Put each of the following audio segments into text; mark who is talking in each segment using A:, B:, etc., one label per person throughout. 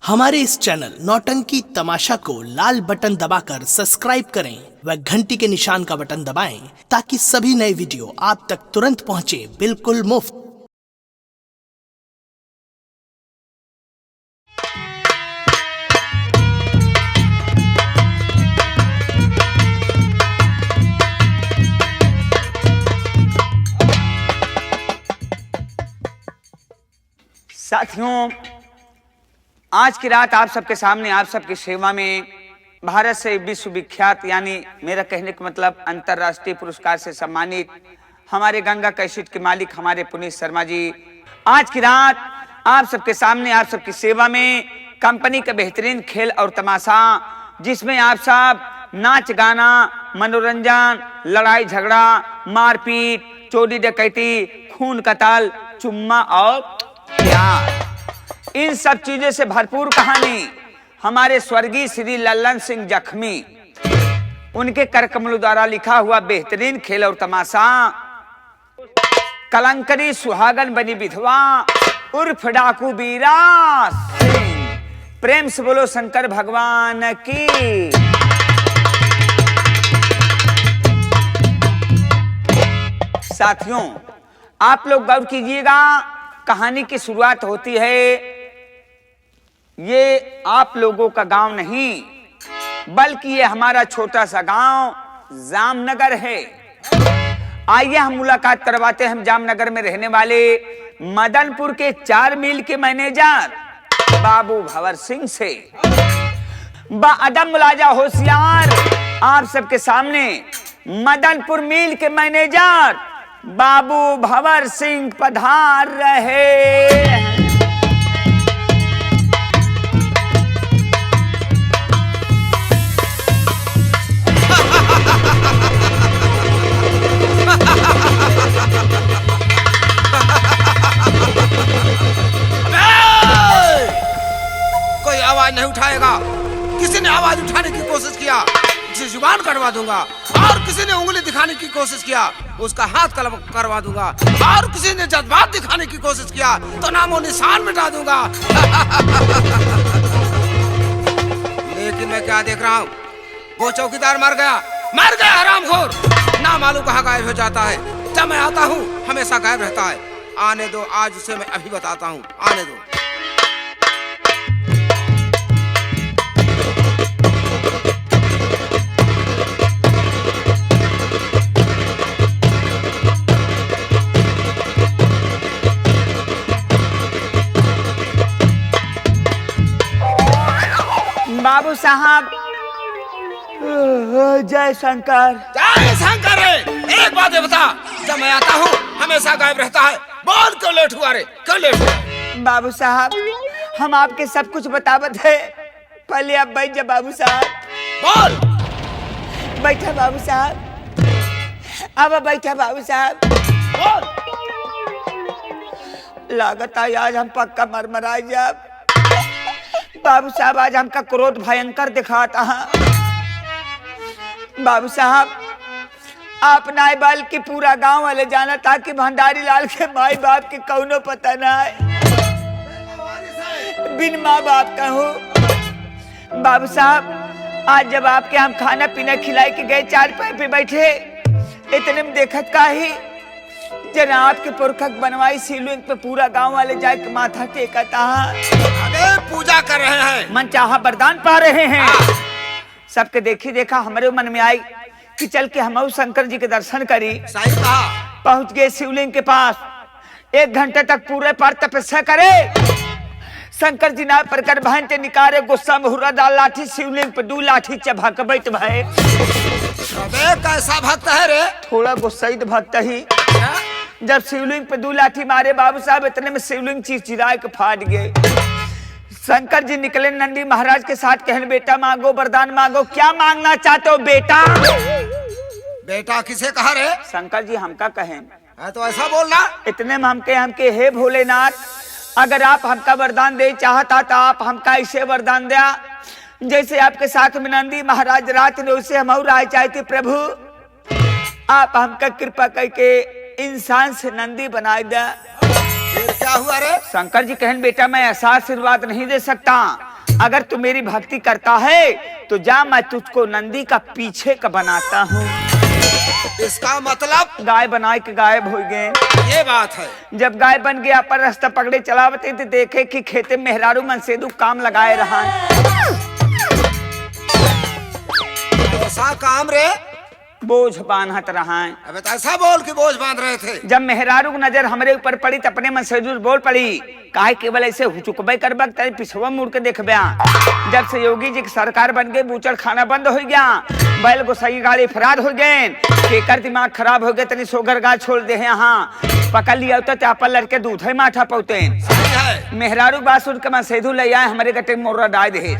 A: हमारे इस चैनल नौटंकी तमाशा को लाल बटन दबाकर सब्सक्राइब करें व घंटी के निशान का बटन दबाएं ताकि सभी नए वीडियो आप तक तुरंत पहुंचे बिल्कुल मुफ्त।
B: साथियों, आज की रात आप सबके सामने आप सबकी सेवा में भारत से विश्वविख्यात यानी मेरा कहने का मतलब अंतर्राष्ट्रीय पुरस्कार से सम्मानित हमारे गंगा कैसेट के मालिक हमारे पुनीत शर्मा जी आज की रात आप सबके सामने आप सबकी सेवा में कंपनी का बेहतरीन खेल और तमाशा जिसमें आप सब नाच गाना मनोरंजन लड़ाई झगड़ा मारपीट चोरी डकैती खून कत्ल चुम्मा और प्यार इन सब चीजों से भरपूर कहानी हमारे स्वर्गीय श्री लल्लन सिंह जख्मी उनके करकमलों द्वारा लिखा हुआ बेहतरीन खेल और तमाशा कलंकरी सुहागन बनी विधवा उर्फ डाकू बीरा सिंह। प्रेम से बोलो शंकर भगवान की। साथियों, आप लोग गौर कीजिएगा, कहानी की शुरुआत होती है ये आप लोगों का गांव नहीं बल्कि ये हमारा छोटा सा गांव जामनगर है। आइए हम मुलाकात करवाते हैं हम जामनगर में रहने वाले मदनपुर के 4 मील के मैनेजर बाबू भंवर सिंह से। बाअदब मुलाजा होशियार आप सबके सामने मदनपुर मील के मैनेजर बाबू भंवर सिंह पधार रहे हैं।
C: कोई आवाज नहीं उठाएगा। किसी ने आवाज उठाने की कोशिश किया उसे जुबान कटवा दूंगा, और किसी ने उंगली दिखाने की कोशिश किया उसका हाथ करवा दूंगा, और किसी ने जज्बात दिखाने की कोशिश किया तो नामो निशान मिटा दूंगा। लेकिन मैं क्या देख रहा हूँ, वो चौकीदार मर गया हरामखोर। ना मालूम कहाँ गायब हो जाता है। जब मैं आता हूँ हमेशा गायब रहता है। आने दो, आज उसे मैं अभी बताता हूँ, आने दो।
B: बाबू साहब जय शंकर।
C: जय शंकर। एक बात है बता, जब मैं आता हूँ हमेशा गायब रहता है। बोल क्यों लेट हुआ रे, क्यों लेट हुआ?
B: बाबू साहब हम आपके सब कुछ बतावत है, पहले आप बैठ जा बाबू साहब।
C: बोल।
B: बैठा बाबू साहब, अब बैठा बाबू साहब।
C: बोल।
B: लागत है आज हम पक्का मरमराई जाब। बाबू साहब आज हमका क्रोध भयंकर दिखाता है। बाबू साहब आप नाई बाल की पूरा गांव वाले जाना ताकि भंडारी लाल के माई बाप के कौनो पता ना है, बिन माँ बाप का हो। बाबू साहब आज जब आपके हम खाना पीना खिलाई के गए चारपाई पे बैठे, इतने में देखत का ही जना आपके पुरखक बनवाई शिवलिंग पे पूरा गांव वाले जाके माथा टेकता।
C: अरे पूजा कर रहे हैं,
B: मन चाहा वरदान पा रहे हैं। सबके देखी देखा हमारे मन में आई कि चल के हम शंकर जी के दर्शन करी।
C: सही कहा।
B: पहुंच गए शिवलिंग के पास, 1 घंटे तक पूरे पर तपस्या करे। शंकर जी ना प्रकट भयंते निकारे गुस्सा में हुर्रा डाल लाठी शिवलिंग पे 2 लाठी चबक बैठ भय।
C: अबे कैसा भक्त है रे?
B: थोड़ा गुस्साई भक्त ही। जब शिवलिंग पे 2 लाठी मारे बाबू साहब, इतने में शिवलिंग चिरचिराए के फाट गए। शंकर जी निकले नंदी महाराज के साथ, कहने बेटा मांगो वरदान मांगो। क्या मांगना चाहते हो बेटा?
C: बेटा किसे कहा रे?
B: शंकर जी हमका कहें।
C: तो ऐसा बोलना।
B: इतने में हमके हे भोलेनाथ, अगर आप हमका वरदान दे चाहता तो आप हमका ऐसे वरदान दिया जैसे आपके साथ में नंदी महाराज रात ने उसे हम राय चाहते। प्रभु आप हमका कृपा करके इंसान से नंदी बनाए दे।
C: फिर क्या हुआ रे?
B: शंकर जी कहन बेटा मैं ऐसा आशीर्वाद नहीं दे सकता, अगर तू मेरी भक्ति करता है तो जा, मैं तुझको नंदी का पीछे का बनाता हूँ।
C: इसका मतलब
B: गाय बनाए के गायब हो गए।
C: ये बात है।
B: जब गाय बन गया पर रास्ता पकड़े चलावते थे, देखे कि खेते मेहरारू मनसेदू काम लगाए रहा।
C: ऐसा काम रे?
B: बोझ बांधत रहा।
C: अबे तो ऐसा बोल कि बोझ बांध रहे थे।
B: जब मेहरारू की नजर हमरे ऊपर पड़ी तो अपने मन से बोल पड़ी, काहे केवल ऐसे हुचुकबे करबक तेरे पिछवा मुड़ के देखबे। जब से योगी जी की सरकार बन गई, बूचड़ खाना बंद हो गया, बैल गोसाई गाड़ी फरार हो गए, केकर दिमाग खराब हो गए, तनी सोगर गाय छोड़ दे यहाँ पकड़ लिया होता तो आपन लड़के दूध है माठा पौते। मेहरारू बात सुन के मैं सेधु ले आए, हमारे गटे मोर्रा डाय दे।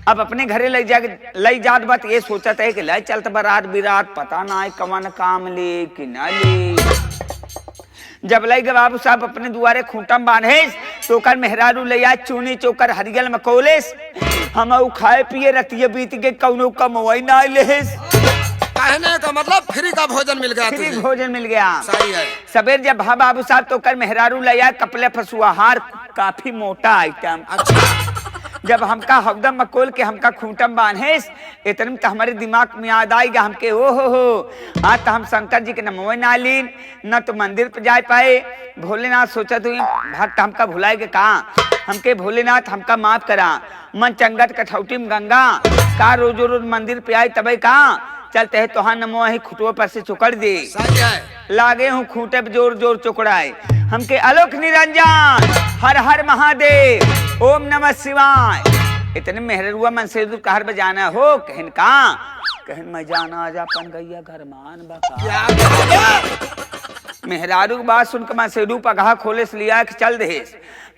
B: अब अपने घरे ले जात बात ये सोचत है कि ले चलत बारात बिरात, पता ना है कवन काम ले कि ना ले। जब ले गए बाबू साहब अपने दुआरे खूंटम बांधे तो कर मेहरारू ले आए चूनी चोकर हरियल मकोलेस। हम खाए पिए रतिये बीत के कौनो कमवाई ना ले।
C: कहने का मतलब फ्री का भोजन मिल गया,
B: फ्री भोजन मिल गया।
C: सही है।
B: सवेर जब हाँ बाबू साहब तो कर मेहरारू ले आए कपले फसुआहार, काफी मोटा आइटम।
C: अच्छा।
B: जब हमका हवदम मकोल के हमका खूंटम बांधे इतने तो हमारे दिमाग में याद आएगा हमके ओ हो आज तो हम शंकर जी के नमो ना लीन न तो मंदिर पे जा पाए। भोलेनाथ सोचा तू भक्त हमका भुलाएगे कहाँ, हमके भोलेनाथ हमका माफ करा। मन चंगत कठौती में गंगा का रोज रोज मंदिर पे आए तबे कहाँ चलते है तो हाँ नमो ही खुटुआ पर से चुकड़ दे। लागे हूँ खूंटे पे जोर जोर चुकड़ाए। हमके आलोक निरंजन हर हर महादेव ओम नमः शिवाय। इतने मेहरुआ मन से कहर बजाना हो कहन का कहन मैं जाना आज अपन गैया घर मान बका। मेहरारू की बात सुनकर मैं सेडू पगहा खोले से लिया कि चल दे।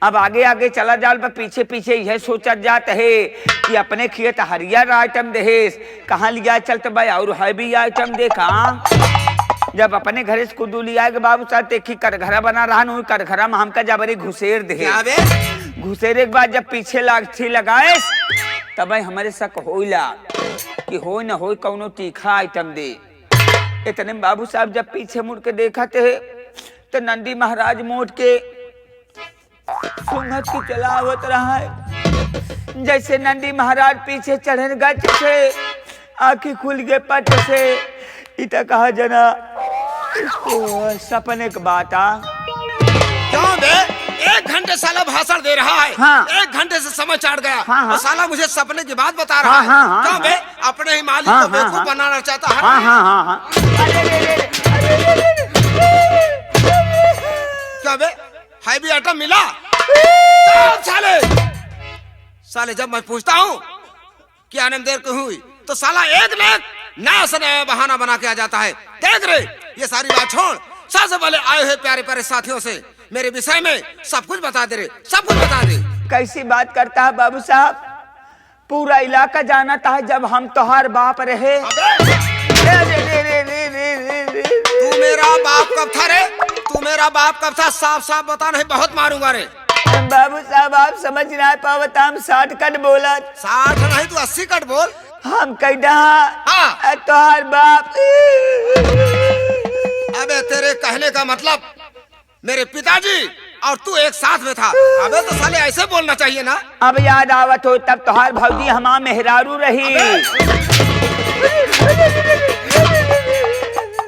B: अब आगे आगे चला जाल पर पीछे पीछे यह सोचा जात है कि अपने खेत हरियर आइटम दहेस कहाँ लिया चलते भाई और है भी आइटम देखा। जब अपने घरे से कुदू लिया के बाबू साहब देखी करघरा बना रहा न करघरा में हमका जबरी घुसेर दे। घुसेरे के बाद जब पीछे लाठी लगाए तब भाई हमारे शक होइला कि हो न हो कौनो तीखा आइटम दे। इतने बाबू साहब जब पीछे मुड़ के देखा थे तो नंदी महाराज मोट के सुंघत की चलावत रहा है। जैसे नंदी महाराज पीछे चढ़े गज से आंखें खुल गए पट से इता कहा जना सपने की बात आ।
C: क्यों बे? 1 घंटे साला भाषण दे रहा है।
B: हाँ।
C: 1 घंटे से समय चढ़ गया।
B: हाँ, हाँ।
C: और साला मुझे सपने की बात बता रहा है।
B: हाँ,
C: क्यों बे? अपने ही मालिक को बेवकूफ बनाना चाहता है।
B: हाँ हाँ हाँ हाँ।
C: क्या बे? हैवी आइटम मिला? साले साले जब मैं पूछता हूँ कि आनंद देर को हुई तो साला एक नया से नया बहाना बना के आ जाता है। देख रे ये सारी बात छोड़, सबसे पहले आए हुए प्यारे प्यारे साथियों से मेरे विषय में सब कुछ बता दे रे, सब कुछ बता दे।
B: कैसी बात करता है बाबू साहब, पूरा इलाका जाना था जब हम तोहार बाप रहे।
C: तू मेरा बाप कब था रे? तू मेरा बाप कब था? साफ साफ बता, नहीं बहुत मारूंगा रे।
B: बाबू साहब आप समझ ना पावत, हम 60 कट बोला।
C: 60 नहीं तू 80 कट बोल।
B: हम कैडा
C: हाँ।
B: तोहार बाप।
C: अबे तेरे कहने का मतलब मेरे पिताजी और तू एक साथ में था। अबे तो साले ऐसे बोलना चाहिए ना।
B: अब याद आवत हो तब तोहार भौजी हमार मेहरारू रही।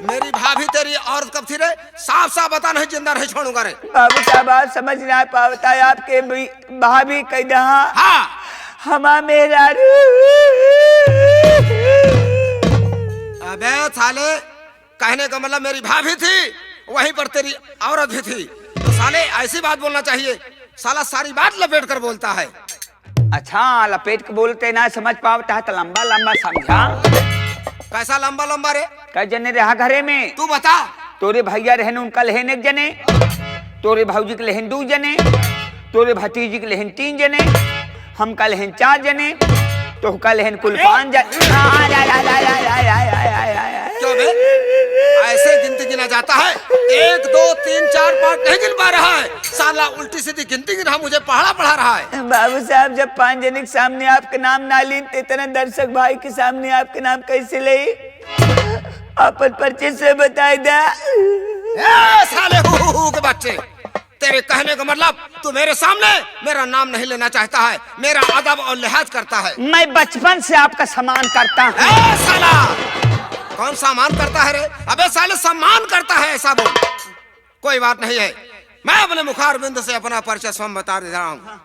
C: मेरी भाभी तेरी औरत कब थी रे? साफ साफ बता, नहीं जिंदा नहीं छोड़ूंगा रे।
B: बाबू साहब आप समझ ना पावता, आपके भाभी कैडा
C: हाँ
B: हमार मेहरारू।
C: अबे साले कहने का मतलब मेरी भाभी थी, वहीं पर तेरी औरत भी थी। तो साले ऐसी बात बोलना चाहिए। साला सारी बात लपेट कर बोलता है।
B: अच्छा लपेट के बोलते ना समझ पावता है तो लंबा लंबा समझा।
C: कैसा लंबा लंबा रे?
B: कई जने रहा घरे में?
C: तू बता।
B: तोरे भैया रहन उनका लहन 1 जने, तोरे भौजी के लहन 2 जने, तोरे भतीजी के लहन 3 जने, हम का लहन 4 जने, तो का लहन कुल 5 जने।
C: क्यों बे? ऐसे गिनती गिना जाता है? 1 2 3 4 5 नहीं गिन पा रहा है। साला उल्टी सीधी गिनती गिना मुझे पढ़ा रहा है।
B: बाबू साहब जब 5 जने के सामने आपके नाम ना लीन इतना दर्शक भाई के सामने आपके नाम कैसे ले? अपन परिचय से बताई दा।
C: साले हु के बच्चे तेरे कहने का मतलब तू मेरे सामने मेरा नाम नहीं लेना चाहता है, मेरा अदब और लिहाज करता है।
B: मैं बचपन से आपका सम्मान करता हूँ।
C: ए साला, कौन सम्मान करता है रे? अबे साले सम्मान करता है ऐसा बोल। कोई बात नहीं है, मैं अपने मुखार बिंद से अपना परिचय स्वयं बता दे रहा हूँ।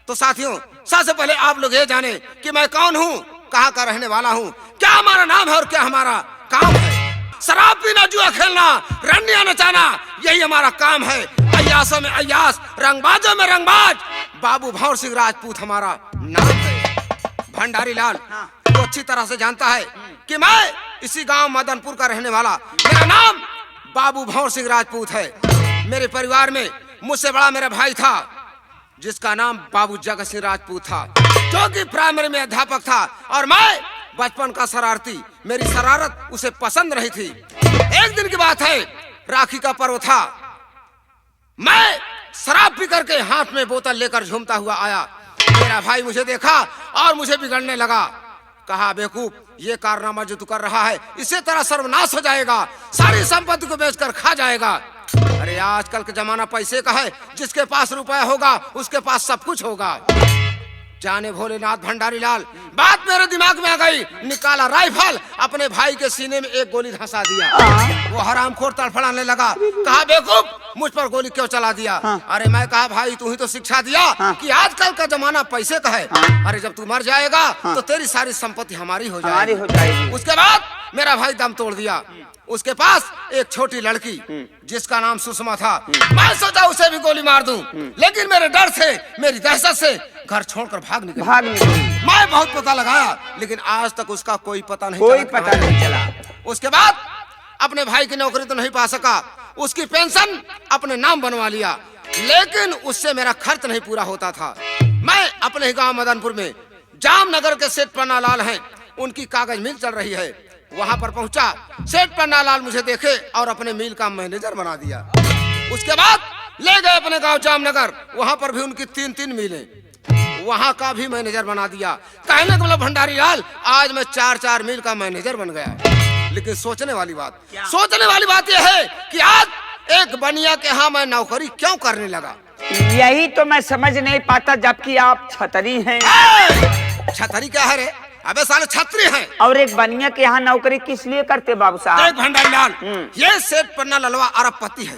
C: तो साथियों, सबसे पहले आप लोग ये जाने कि मैं कौन हूँ, कहाँ का रहने वाला हूँ, क्या हमारा नाम है और क्या हमारा काम है। शराब पीना, जुआ खेलना, रंडियां नचाना, यही हमारा काम है। अय्यासों में अय्यास, रंगबाजों में रंगबाज, बाबू भंवर सिंह राजपूत हमारा नाम है। भंडारी लाल तो अच्छी तरह से जानता है कि मैं इसी गांव मदनपुर का रहने वाला, मेरा नाम बाबू भंवर सिंह राजपूत है। मेरे परिवार में मुझसे बड़ा मेरा भाई था जिसका नाम बाबू जगत सिंह राजपूत था, जो कि प्राइमरी में अध्यापक था, और मैं बचपन का शरारती, मेरी शरारत उसे पसंद रही थी। एक दिन की बात है, राखी का पर्व था, मैं शराब पी करके हाथ में बोतल लेकर झूमता हुआ आया। मेरा भाई मुझे देखा और मुझे बिगड़ने लगा। कहा, बेवकूफ, ये कारनामा जो तू कर रहा है इसी तरह सर्वनाश हो जाएगा, सारी संपत्ति को बेचकर खा जाएगा। अरे आजकल का जमाना पैसे का है, जिसके पास रुपया होगा उसके पास सब कुछ होगा। जाने भोलेनाथ भंडारी लाल, बात मेरे दिमाग में आ गई। निकाला राइफल, अपने भाई के सीने में एक गोली धंसा दिया। वो हरामखोर तड़फड़ाने लगा। कहा, बेवकूफ, मुझ पर गोली क्यों चला दिया? अरे मैं कहा, भाई तू ही तो शिक्षा दिया कि आजकल का जमाना पैसे का है। अरे जब तू मर जाएगा तो तेरी सारी संपत्ति हमारी हो जाएगी। उसके बाद मेरा भाई दम तोड़ दिया। उसके पास एक छोटी लड़की जिसका नाम सुषमा था। मैं सोचा उसे भी गोली मार दूं, लेकिन मेरे डर से, मेरी दहशत से घर छोड़कर भाग निकली। मैं बहुत पता लगाया, लेकिन आज तक उसका कोई पता नहीं चला। उसके बाद अपने भाई की नौकरी तो नहीं पा सका, उसकी पेंशन अपने नाम बनवा लिया, लेकिन उससे मेरा खर्च नहीं पूरा होता था। मैं अपने ही गांव मदनपुर में जामनगर के सेठ पन्ना लाल हैं, उनकी कागज मिल चल रही है, वहां पर पहुंचा। सेठ पन्ना लाल मुझे देखे और अपने मिल का मैनेजर बना दिया। उसके बाद ले गए अपने गांव जामनगर, वहां पर भी उनकी 3-3 मिलें, वहां का भी मैनेजर बना दिया। कहने का मतलब भंडारी लाल, आज मैं 4-4 मिल का मैनेजर बन गया। लेकिन सोचने वाली बात यह है कि आज एक बनिया के यहाँ मैं नौकरी क्यों करने लगा।
B: यही तो मैं समझ नहीं पाता, जबकि आप छतरी हैं।
C: छतरी क्या है रे? अबे साले छतरी हैं।
B: और एक बनिया के यहाँ नौकरी किस लिए करते बाबू साहब?
C: देख भंडारी लाल, ये सेठ पन्ना ललवा अरबपति है,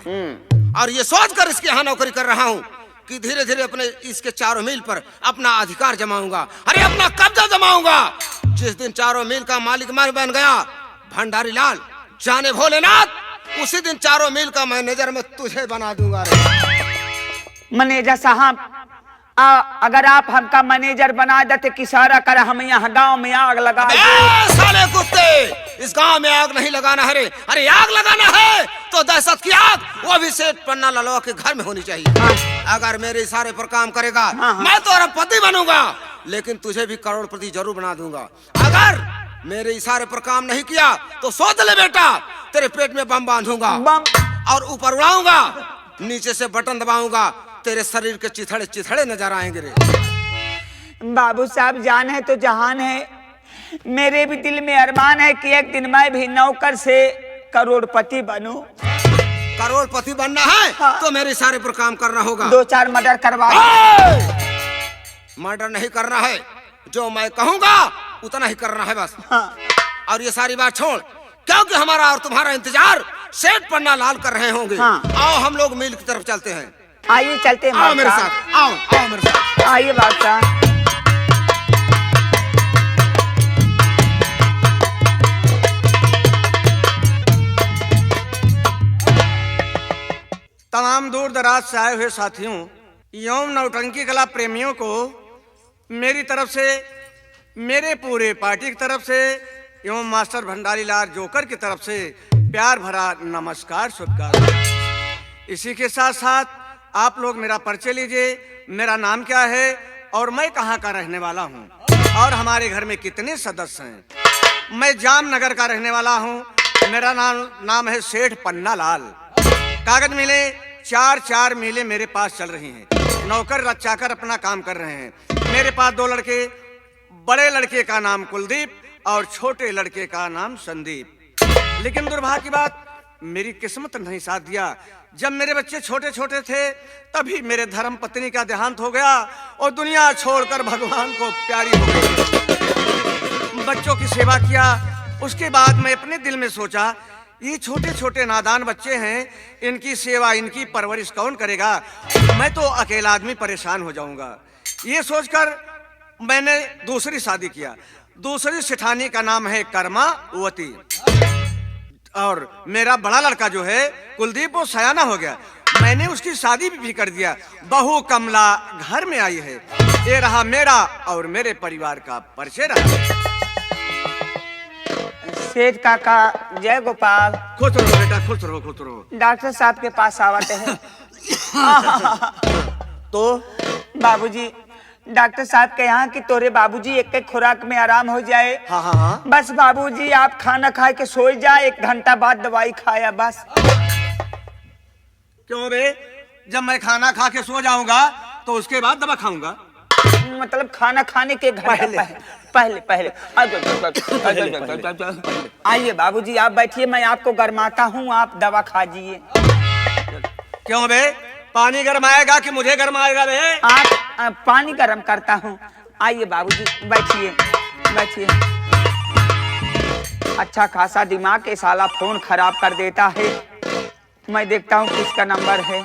C: और ये सोचकर इसके यहाँ नौकरी कर रहा हूँ कि धीरे धीरे अपने इसके चारों मील पर अपना अधिकार जमाऊंगा, अरे अपना कब्जा जमाऊंगा। जिस दिन चारों मील का मालिक मैं बन गया भंडारी लाल, जाने भोलेनाथ, उसी दिन चारों मील का मैनेजर मैं तुझे बना दूंगा।
B: मैनेजर साहब, अगर आप हमका मैनेजर बना देते, किसारा कर हम यहाँ गांव में आग लगा दे।
C: साले कुत्ते, इस गांव में आग नहीं लगाना है रे। अरे आग लगाना है तो दहशत की आग, वो भी सेठ पन्ना ललवा के घर में होनी चाहिए। अगर मेरे इशारे पर काम करेगा मैं तो अरबपति बनूंगा, लेकिन तुझे भी करोड़पति जरूर बना दूंगा। अगर मेरे इशारे पर काम नहीं किया तो सोच ले बेटा, तेरे पेट में बम बांधूंगा और ऊपर उड़ाऊंगा, नीचे से बटन दबाऊंगा, तेरे शरीर के चिथड़े चिथड़े नजर आएंगे रे।
B: बाबू साहब, जान है तो जहान है। मेरे भी दिल में अरमान है कि एक दिन मैं भी नौकर से करोड़पति बनूं।
C: करोड़पति बनना है? हाँ। तो मेरे इशारे पर काम करना होगा।
B: 2-4 मर्डर करवा।
C: मर्डर नहीं करना है, जो मैं कहूंगा उतना ही करना है बस। हाँ। और ये सारी बात छोड़, क्योंकि हमारा और तुम्हारा इंतजार सेठ पन्ना लाल कर रहे होंगे। हाँ। आओ हम लोग मिल की तरफ चलते हैं।
B: आइए चलते हैं।
C: आओ मेरे साथ, आओ मेरे साथ।
B: आइए बादशाह।
D: तमाम दूर दराज से आए हुए साथियों एवं नौटंकी कला प्रेमियों को मेरी तरफ से, मेरे पूरे पार्टी की तरफ से एवं मास्टर भंडारी लाल जोकर की तरफ से प्यार भरा नमस्कार, शुभकामनाएं। इसी के साथ साथ आप लोग मेरा परिचय लीजिए। मेरा नाम क्या है और मैं कहाँ का रहने वाला हूँ और हमारे घर में कितने सदस्य हैं। मैं जामनगर का रहने वाला हूँ। मेरा नाम है सेठ पन्ना लाल। कागज मिले 4-4 मिलें मेरे पास चल रही हैं। नौकर रचाकर अपना काम कर रहे हैं। मेरे पास 2 लड़के, बड़े लड़के का नाम कुलदीप और छोटे लड़के का नाम संदीप। लेकिन दुर्भाग्य की बात, मेरी किस्मत नहीं साथ दिया। जब मेरे बच्चे छोटे छोटे थे तभी मेरे धर्म पत्नी का देहांत हो गया और दुनिया छोड़कर भगवान को प्यारी हो गई। बच्चों की सेवा किया, उसके बाद मैं अपने दिल में सोचा ये छोटे छोटे नादान बच्चे हैं, इनकी सेवा इनकी परवरिश कौन करेगा, मैं तो अकेला आदमी परेशान हो जाऊंगा। ये सोचकर मैंने दूसरी शादी किया। दूसरी सेठानी का नाम है कर्मावती और मेरा बड़ा लड़का जो है कुलदीप वो सयाना हो गया। मैंने उसकी शादी भी कर दिया। बहू कमला घर में आई है। ये रहा मेरा और मेरे परिवार का परिचय रहा।
B: सेठ काका जय गोपाल।
D: खुश रहो बेटा, खुश रहो, खुश रहो।
B: डॉक्टर साहब के पास आते हैं। तो बाबूजी डॉक्टर साहब के यहाँ कि तोरे बाबूजी एक एक खुराक में आराम हो जाए।
D: हाँ हाँ हाँ।
B: बस बाबूजी आप खाना खा के सो जाए, 1 घंटा बाद दवाई खाया बस।
D: क्यों बे? जब मैं खाना खा के सो जाऊंगा तो उसके बाद दवा खाऊंगा।
B: मतलब खाना खाने के पहले पहले आइए बाबूजी आप बैठिए, मैं आपको गरमाता हूँ, आप दवा खाजिए।
D: क्यों बे? पानी गरमाएगा कि मुझे गरमाएगा बे?
B: आप पानी गरम करता हूँ। आइए बाबूजी बैठिए बैठिए। अच्छा खासा दिमाग के साला फोन खराब कर देता है। मैं देखता हूँ किसका नंबर है।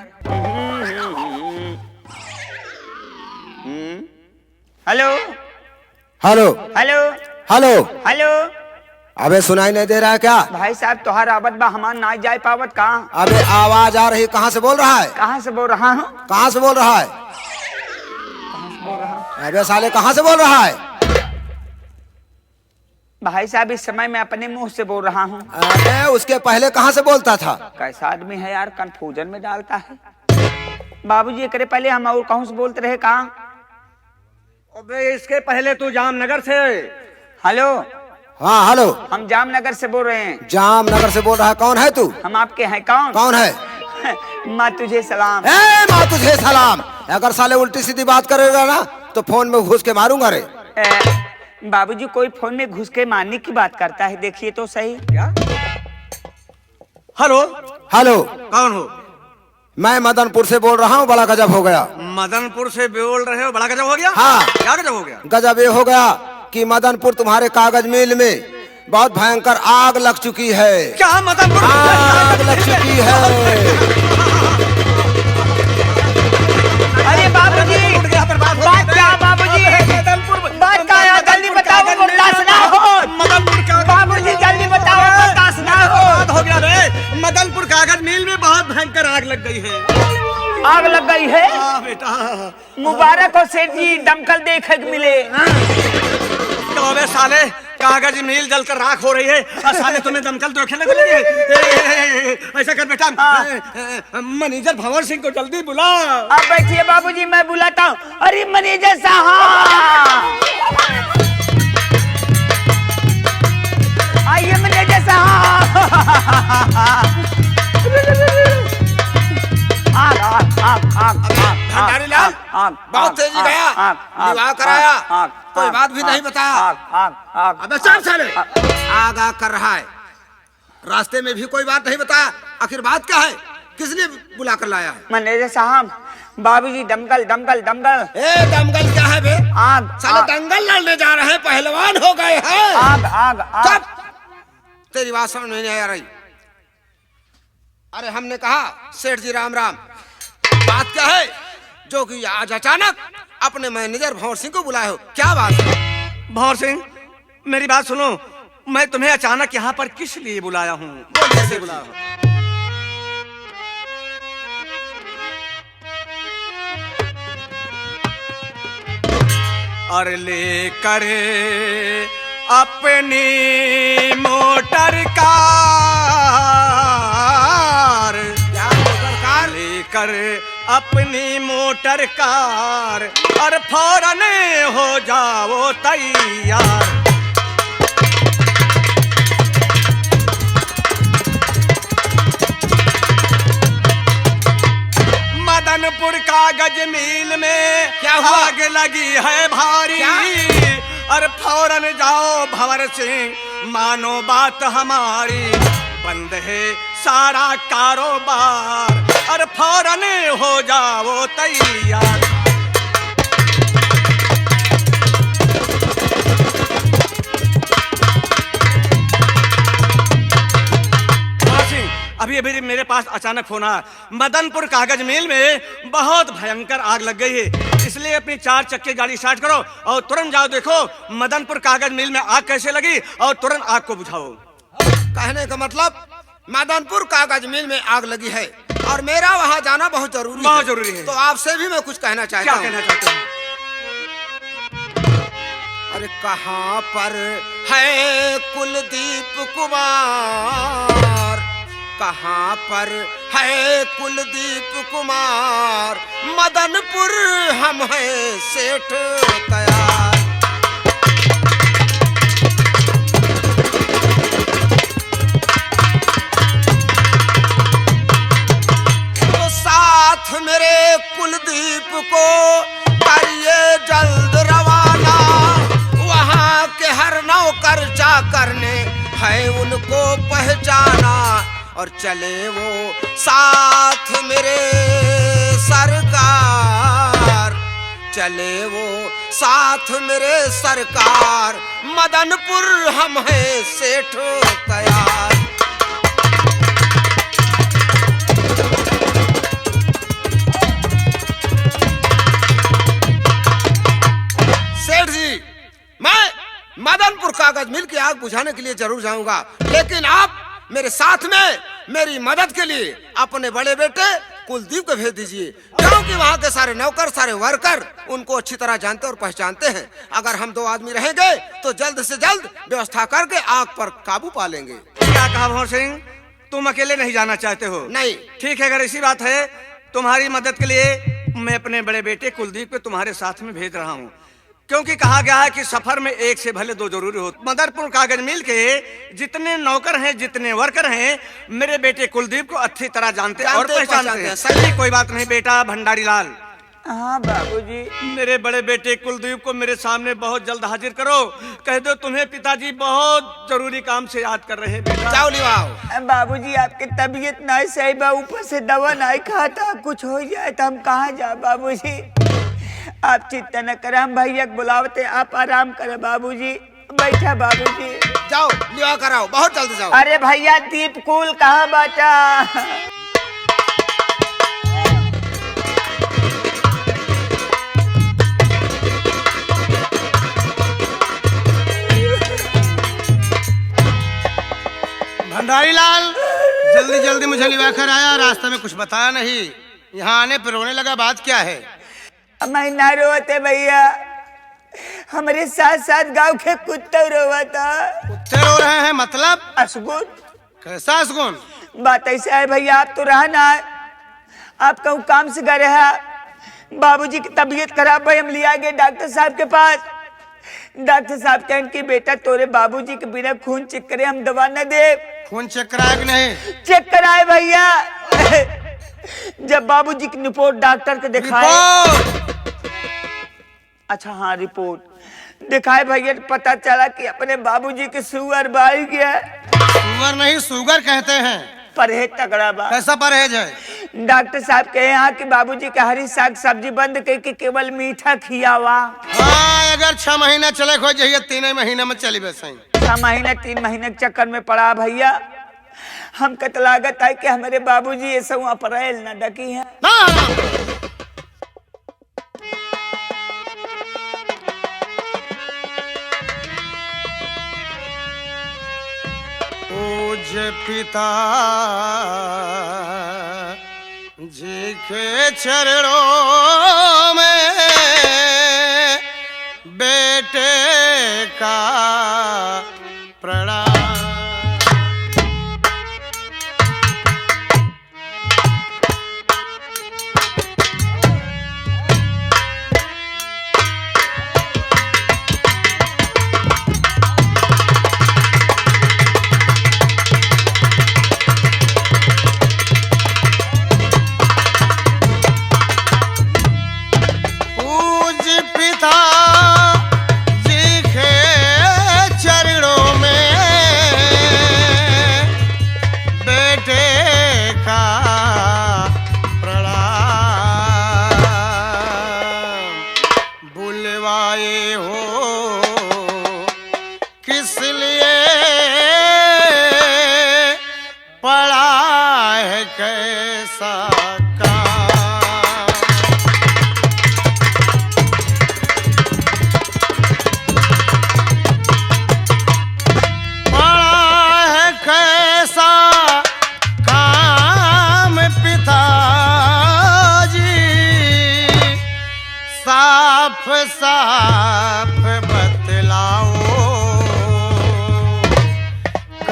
B: Hello
E: hello
B: hello
E: hello.
B: Hello.
E: अबे सुनाई नहीं दे रहा है क्या?
B: भाई साहब तोहार आवत बा, हमार ना जाए पावत। कहाँ?
E: अबे आवाज आ रही, कहाँ से बोल रहा है?
B: कहाँ से बोल रहा हूँ?
E: कहाँ से बोल रहा है? अबे साले कहाँ से बोल रहा है?
B: भाई साहब इस समय मैं अपने मुंह से बोल रहा हूँ।
E: अबे उसके पहले कहाँ से बोलता था?
B: कैसा आदमी है यार, कंफ्यूजन में डालता है। बाबूजी एकरे पहले हम और कहूँ से बोलते रहे। कहाँ?
D: अबे इसके पहले तू जामनगर से।
B: हेलो।
E: हाँ हेलो।
B: हम जामनगर से बोल रहे हैं।
E: जामनगर से बोल रहा है? कौन है तू?
B: हम आपके हैं। कौन?
E: कौन है?
B: माँ तुझे सलाम।
E: माँ तुझे सलाम। अगर साले उल्टी सीधी बात करेगा ना तो फोन में घुस के मारूंगा रे।
B: बाबूजी कोई फोन में घुस के मारने की बात करता है, देखिए तो सही।
D: क्या? Hello
E: hello.
D: कौन हो?
E: मैं मदनपुर से बोल रहा हूँ। बड़ा गजब हो गया।
D: मदनपुर से बोल रहे हो? बड़ा गजब हो गया?
E: हाँ।
D: क्या गजब हो गया?
E: गजब ये हो गया कि मदनपुर तुम्हारे कागज मिल में बहुत भयंकर आग लग चुकी है।
D: क्या मदनपुर
E: आग लग चुकी है?
B: अरे बाबूजी बात क्या? बाबूजी बात क्या है? जल्दी बताओ, बर्दाश्त ना हो।
D: मदनपुर का
B: बाबूजी जल्दी बताओ, बर्दाश्त ना हो।
D: हो गया रे। मदनपुर कागज मिल में बहुत भयंकर आग लग गई है।
B: आग लग गई है?
D: हाँ बेटा।
B: मुबारक हो सेठ जी, दमकल देखे मिले।
D: तो बे साले कागज मिल जलकर राख हो रही है और साले तुम्हें दमकल देखने को लगे। ऐसा कर बेटा, मैनेजर भंवर सिंह को जल्दी बुला।
B: आप बैठिए बाबूजी, मैं बुलाता हूँ। अरे मैनेजर साहब, आइए मैनेजर साहब।
C: भंडारी लाल बहुत तेजी गया, विवाह कराया, कोई बात भी नहीं बताया। अबे सब साले आगा कर रहा है, रास्ते में भी कोई बात नहीं बताया। आखिर बात क्या है? किस लिए बुला कर लाया है?
B: मैनेजर साहब, बाबूजी दमकल दमकल दमकल।
C: दमकल क्या है बे?
B: आग।
C: साले दंगल लड़ने जा रहे हैं, पहलवान हो गए हैं।
B: आग आग आग।
C: तेरी बात समझ में नहीं आ रही। अरे हमने कहा सेठ जी राम राम, बात क्या है जो कि आज अचानक अपने मैनेजर भंवर सिंह को बुलाए हो? क्या बात है?
D: भंवर सिंह मेरी बात सुनो, मैं तुम्हें अचानक यहाँ पर किस लिए बुलाया हूँ?
C: कैसे बुलाया हो?
D: और लेकर अपनी मोटर कार, लेकर अपनी मोटर कार और फौरन हो जाओ तैयार। मदनपुर कागज मिल में
C: क्या हुआ?
D: आग लगी है भारी। और फौरन जाओ भंवर सिंह, मानो बात हमारी, बंद है सारा कारोबार। अरे फौरन हो जाओ तैयार। अभी अभी मेरे पास अचानक फोन आया, मदनपुर कागज मिल में बहुत भयंकर आग लग गई है, इसलिए अपनी 4 चक्के गाड़ी स्टार्ट करो और तुरंत जाओ, देखो मदनपुर कागज मिल में आग कैसे लगी और तुरंत आग को बुझाओ।
C: कहने का मतलब मदनपुर कागज मिल में आग लगी है और मेरा वहाँ जाना बहुत जरूरी है। तो आपसे भी मैं कुछ कहना चाहता हूँ।
D: क्या कहना चाहते हैं?
C: अरे कहाँ पर है कुलदीप कुमार, कहाँ पर है कुलदीप कुमार, मदनपुर हम हैं सेठ तैयार। तो साथ मेरे कुलदीप को करिए जल्द रवाना, वहाँ के हर नौकर चाकर ने है उनको पहचाना, और चले वो साथ मेरे सरकार, चले वो साथ मेरे सरकार, मदनपुर हम हैं सेठ तैयार। सेठ जी, मैं मदनपुर कागज मिल की आग बुझाने के लिए जरूर जाऊंगा, लेकिन आप मेरे साथ में मेरी मदद के लिए अपने बड़े बेटे कुलदीप को भेज दीजिए, क्योंकि वहाँ के सारे नौकर सारे वर्कर उनको अच्छी तरह जानते और पहचानते हैं। अगर हम 2 आदमी रहेंगे तो जल्द से जल्द व्यवस्था करके आग पर काबू पा लेंगे।
D: क्या कहा भंवर सिंह, तुम अकेले नहीं जाना चाहते हो?
C: नहीं।
D: ठीक है, अगर ऐसी बात है तुम्हारी मदद के लिए मैं अपने बड़े बेटे कुलदीप को तुम्हारे साथ में भेज रहा हूँ, क्योंकि कहा गया है कि सफर में 1 से भले 2 जरूरी हो। मदनपुर कागज मिल के जितने नौकर हैं, जितने वर्कर हैं, मेरे बेटे कुलदीप को अच्छी तरह जानते और पहचानते हैं। सही, कोई बात नहीं बेटा भंडारी लाल।
B: हाँ बाबूजी।
D: मेरे बड़े बेटे कुलदीप को मेरे सामने बहुत जल्द हाजिर करो, कह दो तुम्हें पिताजी बहुत जरूरी काम से याद कर रहे हैं। बेटा
C: जाओ लिवाओ।
B: बाबूजी आपकी तबीयत नहीं सही बा, ऊपर से दवा नहीं खाता, कुछ हो जाए तो हम कहाँ जाए बाबूजी। आप चिंता न करें, हम भैया को बुलावते, आप आराम करें बाबूजी। बैठा बाबूजी।
C: जाओ लिवा कराओ, बहुत जल्द जाओ।
B: अरे भैया दीपकुल कहाँ बाटा?
D: भंडारी लाल जल्दी जल्दी मुझे लिवा कर आया, रास्ते में कुछ बताया नहीं, यहाँ आने पर रोने लगा, बात क्या है?
B: मैं ना रोते भैया, हमारे साथ साथ गांव के कुत्ते रोता।
D: कुत्ते रो रहे हैं मतलब?
B: असगुन।
D: कैसा असगुन?
B: बात ऐसा है भैया, आप तो रहा ना, आप कहूँ काम से गए हैं, बाबूजी की तबीयत खराब है, हम लिया गए डॉक्टर साहब के पास। डॉक्टर साहब कहन की बेटा तोरे बाबूजी के बिना खून चेक करे हम दवा न दे।
D: खून चेक कराया कि नहीं?
B: चेक कराए भैया। जब बाबूजी की रिपोर्ट डॉक्टर को दिखाए, अच्छा हाँ रिपोर्ट दिखाए भैया, पता चला कि अपने बाबूजी के शुगर बढ़ गया।
D: शुगर नहीं शुगर कहते हैं।
B: परहेज तगड़ा बा।
D: कैसा परहेज है?
B: डॉक्टर साहब कहे यहाँ कि बाबूजी के हरी साग सब्जी बंद करके केवल मीठा खियावा।
D: हाँ, अगर 6 महीना चले हो जाइए, 3 महीना में चली बस।
B: 6 महीने 3 महीने के चक्कर में पड़ा भैया। हम कतलागत है कि हमारे बाबूजी ये सब अप्रैल न डकी है।
D: पूज्य पिता जी के चरणों में बेटे का प्रणाम। पिता जी के चरणों में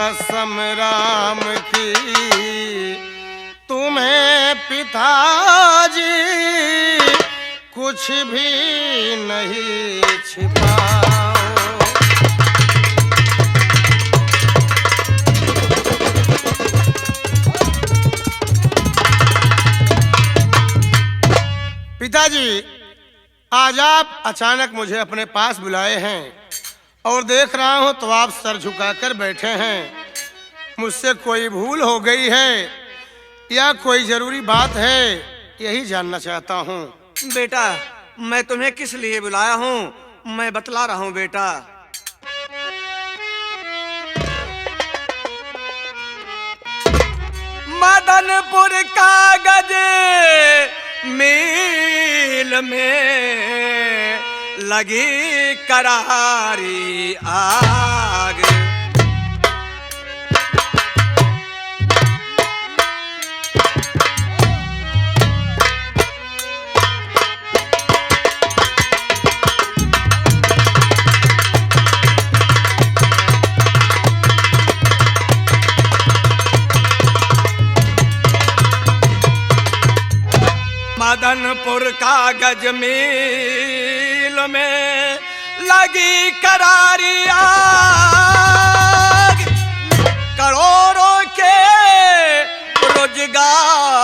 F: कसम राम की तुम्हें पिताजी कुछ भी नहीं छिपाओ। पिताजी, आज आप अचानक मुझे अपने पास बुलाए हैं और देख रहा हूं तो आप सर झुकाकर बैठे हैं। मुझसे कोई भूल हो गई है या कोई जरूरी बात है, यही जानना चाहता हूं।
D: बेटा, मैं तुम्हें किस लिए बुलाया हूँ मैं बतला रहा हूँ बेटा। मदनपुर कागज मील में लगी करारी आग। मदनपुर कागज मील में लगी करारी आग। करोड़ों के रोजगार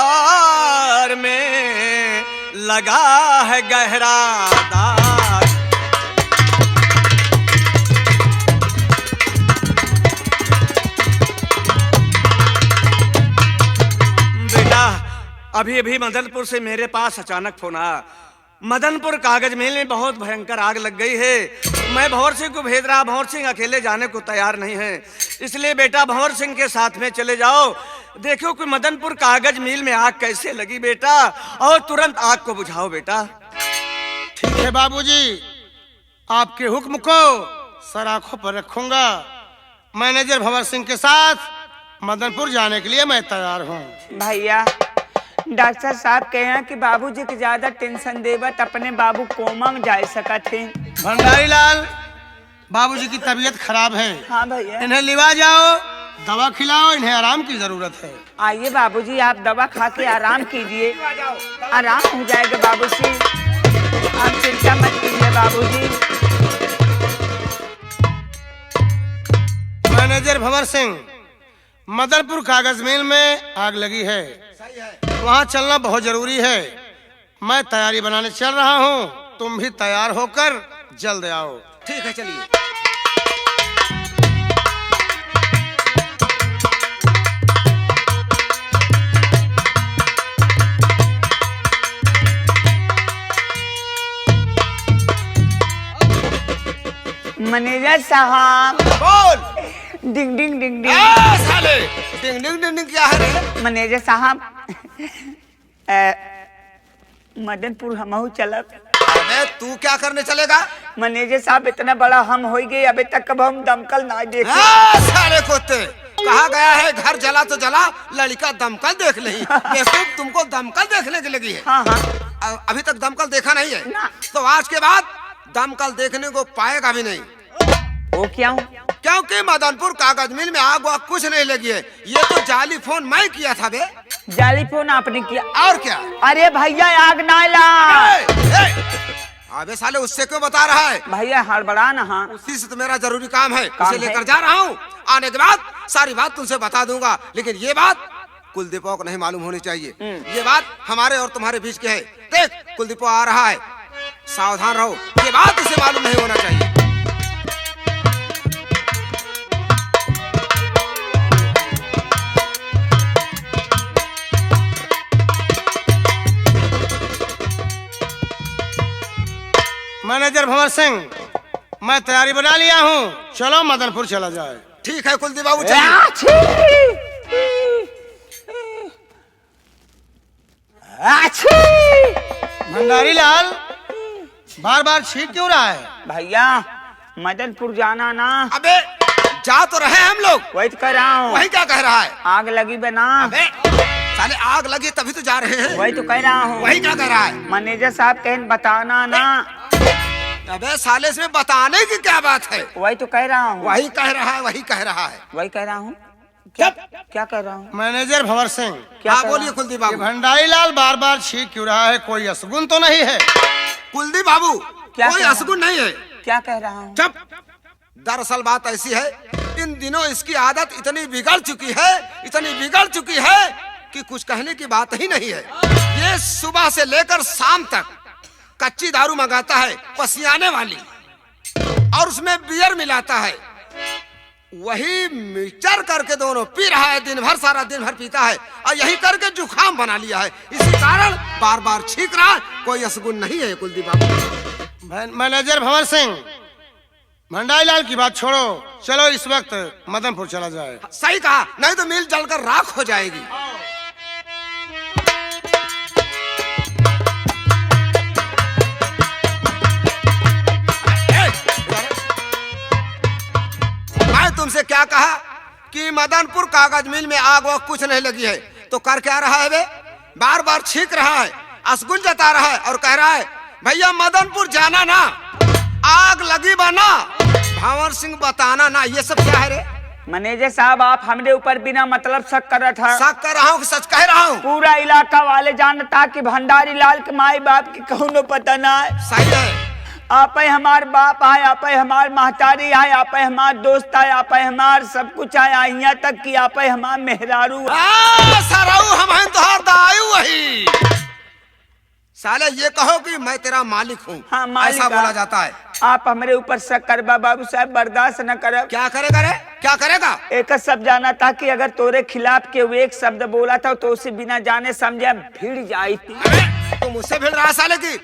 D: में लगा है गहरा दाग। बेटा, अभी अभी मदनपुर से मेरे पास अचानक फोन आया। मदनपुर कागज मिल में बहुत भयंकर आग लग गई है। मैं भंवर सिंह को भेज रहा, भंवर सिंह अकेले जाने को तैयार नहीं है, इसलिए बेटा भंवर सिंह के साथ में चले जाओ। देखो कि मदनपुर कागज मिल में आग कैसे लगी बेटा, और तुरंत आग को बुझाओ बेटा।
F: ठीक है बाबूजी, आपके हुक्म को सर आंखों पर रखूंगा। मैनेजर भंवर सिंह के साथ मदनपुर जाने के लिए मैं तैयार हूँ।
B: भैया, डॉक्टर साहब कहे हैं कि बाबूजी के ज्यादा टेंशन देवत अपने बाबू कोमा में जा सकत थे।
F: भंडारी लाल, बाबूजी की तबीयत खराब है।
B: हाँ भैया।
F: इन्हें लिवा जाओ, दवा खिलाओ, इन्हें आराम की जरूरत है।
B: आइए बाबूजी, आप दवा खा के आराम कीजिए, आराम हो जाएगा बाबूजी, आप चिंता मत कीजिए बाबूजी।
F: मैनेजर भंवर सिंह, मदनपुर कागज मिल में आग लगी है, वहाँ चलना बहुत जरूरी है। मैं तैयारी बनाने चल रहा हूँ, तुम भी तैयार होकर जल्द आओ।
C: ठीक है, चलिए।
B: मैनेजर साहब,
C: बोल।
B: डिंग डिंग डिंग डिंग।
C: साले, डिंग डिंग डिंग डिंग क्या है रे?
B: मैनेजर साहब, मदनपुर हमहू चलब।
C: अबे तू क्या करने चलेगा?
B: मैनेजर साहब, इतना बड़ा हम हो गए, अभी तक कब हम दमकल ना देखे।
C: साले कुत्ते, कहा गया है घर जला तो जला, लड़का दमकल देख नहीं। बेवकूफ, तुमको दमकल देखने की लगी है।
B: हाँ हाँ।
C: अभी तक दमकल देखा नहीं है
B: ना।
C: तो आज के बाद दमकल देखने को पाएगा भी नहीं।
B: वो क्यों?
C: क्योंकि मदनपुर कागज मिल में आग वाग कुछ नहीं लगी है। ये तो जाली फोन मैं किया था बे।
B: जाली फोन आपने किया?
C: और क्या?
B: अरे भैया, आग ना ला।
C: अबे साले, उससे क्यों बता रहा है?
B: भैया हड़बड़ा ना। हाँ,
C: उसी से तो मेरा जरूरी काम है,
B: काम
C: उसे लेकर जा रहा हूँ। आने के बाद सारी बात तुमसे बता दूंगा, लेकिन ये बात कुलदीपों को नहीं मालूम होनी चाहिए। ये बात हमारे और तुम्हारे बीच की है। देख, कुलदीपो आ रहा है, सावधान रहो, ये बात उसे मालूम नहीं होना चाहिए।
F: मैनेजर भंवर सिंह, मैं तैयारी बना लिया हूँ, चलो मदनपुर चला जाए।
C: ठीक है कुलदीप बाबू, चलिए।
F: भंडारी लाल, बार बार छींक क्यों रहा है?
B: भैया, मदनपुर जाना ना।
C: अबे जा तो रहे हम लोग,
B: वही तो कह रहा हूँ।
C: वही क्या कह रहा है?
B: आग लगी बना।
C: अबे साले, आग लगी तभी तो जा रहे हैं।
B: वही तो कह रहा हूँ।
C: वही क्या कह रहा है?
B: मैनेजर साहब कहें बताना ना।
C: अबे साले इसमें बताने की क्या बात है?
B: वही तो कह रहा हूँ।
C: वही कह रहा है, वही कह रहा है।
B: वही कह रहा हूँ। क्या क्या कह रहा हूँ?
F: मैनेजर भंवर सिंह,
B: क्या
C: हाँ
B: कह
C: बोलिए
B: रहा
C: कुलदीप
F: ये
C: बाबू।
F: भंडारी लाल बार बार छींक क्यों रहा है? कोई असगुन तो नहीं है?
C: कुलदीप बाबू
B: क्या
C: कोई
B: कह रहा?
C: असगुन नहीं है।
B: क्या कह रहा हूँ?
C: चुप। दरअसल बात ऐसी है, इन दिनों इसकी आदत इतनी बिगड़ चुकी है, इतनी बिगड़ चुकी है कि कुछ कहने की बात ही नहीं है। ये सुबह से लेकर शाम तक कच्ची दारू मंगाता है, पसियाने वाली, और उसमें बियर मिलाता है। वही मिक्सचर करके दोनों पी रहा है, दिन भर सारा दिन भर पीता है, और यही करके जुखाम बना लिया है। इसी कारण बार बार छींक रहा है। कोई असगुन नहीं है कुलदीप बाबू।
F: मैनेजर भंवर सिंह, भंडारी लाल की बात छोड़ो, चलो इस वक्त मदनपुर चला जाए।
C: सही कहा, नहीं तो मिल जलकर राख हो जाएगी। मैं तुमसे क्या कहा कि मदनपुर कागज मिल में आग वाग कुछ नहीं लगी है, तो कर क्या रहा है बे? बार बार छींक रहा है, असगुन जता रहा है और कह रहा है भैया मदनपुर जाना ना, आग लगी बना, भंवर सिंह बताना ना। ये सब क्या है रे?
B: मैनेजर साहब, आप हमारे ऊपर बिना मतलब शक कर रहा था।
C: शक कर रहा हूँ कि सच कह रहा हूँ?
B: पूरा इलाका वाले जानता कि भंडारी लाल के माई बाप की कौनो पता ना है।
C: सही है।
B: आप ही हमार बाप आए, आप ही हमार महतारी आए, आप ही हमार दोस्त आए, आप ही हमार सब कुछ आया, यहाँ तक कि आप ही हमार मेहरारू।
C: सराऊ हम हैं तोहार दायु वही। साले ये कहो कि मैं तेरा मालिक हूँ।
B: हाँ, मालिक
C: ऐसा बोला जाता है।
B: आप हमारे ऊपर शक कर बाबू साहब, बर्दाश्त न कर।
C: क्या करेगा रे? क्या करेगा?
B: एक सब जाना था कि अगर तोरे खिलाफ के हुए एक शब्द बोला था तो उसे बिना जाने समझे भिड़ जाई थी।
C: तो मुझसे भिड़ रहा साले की,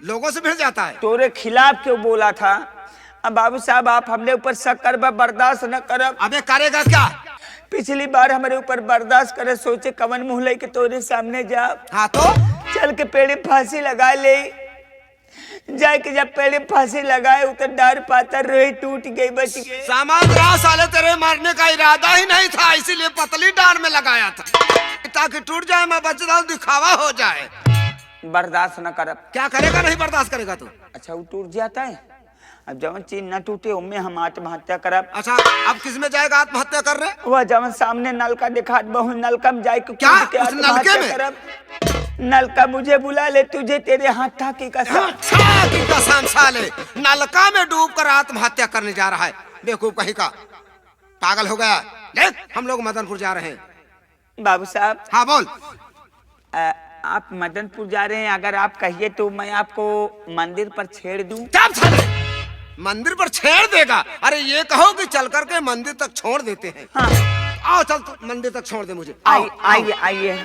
C: लोगों से भिड़ जाता है।
B: तोरे खिलाफ क्यों बोला था? अब बाबू साहब आप हमने ऊपर शक कर, बर्दाश्त न कर।
C: अबे करेगा क्या?
B: पिछली बार हमारे ऊपर बर्दाश्त करे, सोचे कवन मुंह लेके तोरे सामने जा।
C: हाँ तो
B: चल के पेड़े फांसी लगा ले। जाके जब पेड़े फांसी लगाए उतर डार पातर रोही टूट गई, बच गए।
C: सामान रहा साले, तेरे मारने का इरादा ही नहीं था, इसीलिए पतली डार में लगाया था ताकि टूट जाए, मैं बच जाऊं, दिखावा हो जाए।
B: बर्दाश्त न कर।
C: क्या करेगा? नहीं बर्दाश्त करेगा तू?
B: अच्छा वो टूट जाता है, अब जवन चीज न टूटे उनमें हम आत्महत्या करब।
C: अच्छा अब किस में जाएगा आत्महत्या कर रहे?
B: वह जवन सामने नलका दिखा बहु नलका में जाए
C: क्या? उस नलके में?
B: करब। नलका मुझे बुला ले, तुझे तेरे हाथ ठाकी कसम।
C: कसम साले, नलका में डूब कर आत्महत्या करने जा रहा है। बेवकूफ कहीं का, पागल हो गया। देख हम लोग मदनपुर जा रहे हैं।
B: बाबू साहब।
C: हाँ बोल।
B: आप मदनपुर जा रहे हैं, अगर आप कहिए तो मैं आपको मंदिर पर छेड़ दूं।
C: क्या साले, मंदिर पर छेड़ देगा? अरे ये कहो कि चल करके मंदिर तक छोड़ देते हैं।
B: हाँ।
C: आओ चल, तू मंदिर तक छोड़ दे मुझे।
B: आइए आइए।